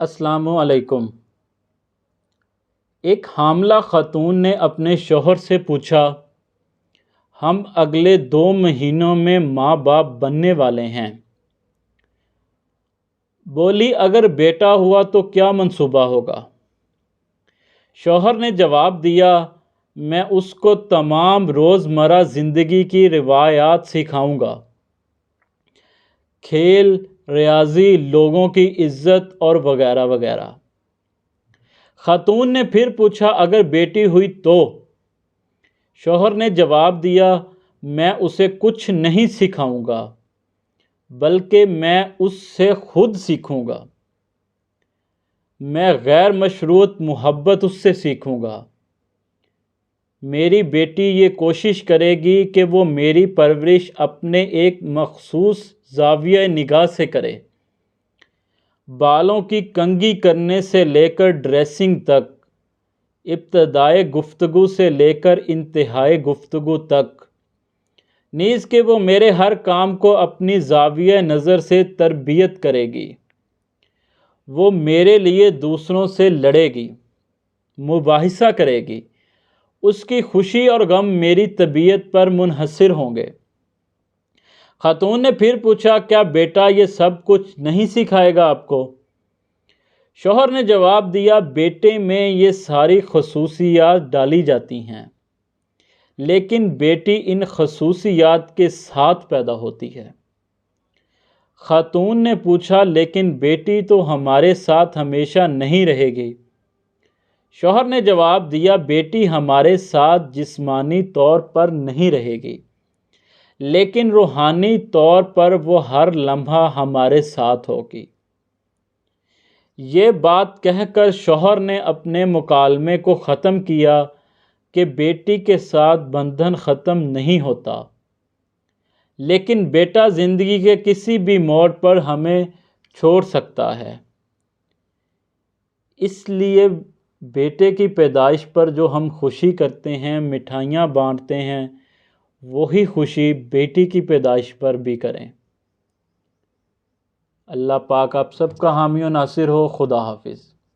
السلام علیکم۔ ایک حاملہ خاتون نے اپنے شوہر سے پوچھا، ہم اگلے 2 مہینوں میں ماں باپ بننے والے ہیں۔ بولی، اگر بیٹا ہوا تو کیا منصوبہ ہوگا؟ شوہر نے جواب دیا، میں اس کو تمام روزمرہ زندگی کی روایات سکھاؤں گا، کھیل، ریاضی، لوگوں کی عزت اور وغیرہ وغیرہ۔ خاتون نے پھر پوچھا، اگر بیٹی ہوئی تو؟ شوہر نے جواب دیا، میں اسے کچھ نہیں سکھاؤں گا بلکہ میں اس سے خود سیکھوں گا۔ میں غیر مشروط محبت اس سے سیکھوں گا۔ میری بیٹی یہ کوشش کرے گی کہ وہ میری پرورش اپنے ایک مخصوص زاویہ نگاہ سے کرے، بالوں کی کنگھی کرنے سے لے کر ڈریسنگ تک، ابتدائے گفتگو سے لے کر انتہائی گفتگو تک، نیز کہ وہ میرے ہر کام کو اپنی زاویہ نظر سے تربیت کرے گی۔ وہ میرے لیے دوسروں سے لڑے گی، مباحثہ کرے گی، اس کی خوشی اور غم میری طبیعت پر منحصر ہوں گے۔ خاتون نے پھر پوچھا، کیا بیٹا یہ سب کچھ نہیں سکھائے گا آپ کو؟ شوہر نے جواب دیا، بیٹے میں یہ ساری خصوصیات ڈالی جاتی ہیں، لیکن بیٹی ان خصوصیات کے ساتھ پیدا ہوتی ہے۔ خاتون نے پوچھا، لیکن بیٹی تو ہمارے ساتھ ہمیشہ نہیں رہے گی؟ شوہر نے جواب دیا، بیٹی ہمارے ساتھ جسمانی طور پر نہیں رہے گی، لیکن روحانی طور پر وہ ہر لمحہ ہمارے ساتھ ہوگی۔ یہ بات کہہ کر شوہر نے اپنے مکالمے کو ختم کیا کہ بیٹی کے ساتھ بندھن ختم نہیں ہوتا، لیکن بیٹا زندگی کے کسی بھی موڑ پر ہمیں چھوڑ سکتا ہے۔ اس لیے بیٹے کی پیدائش پر جو ہم خوشی کرتے ہیں، مٹھائیاں بانٹتے ہیں، وہی خوشی بیٹی کی پیدائش پر بھی کریں۔ اللہ پاک آپ سب کا حامی و ناصر ہو۔ خدا حافظ۔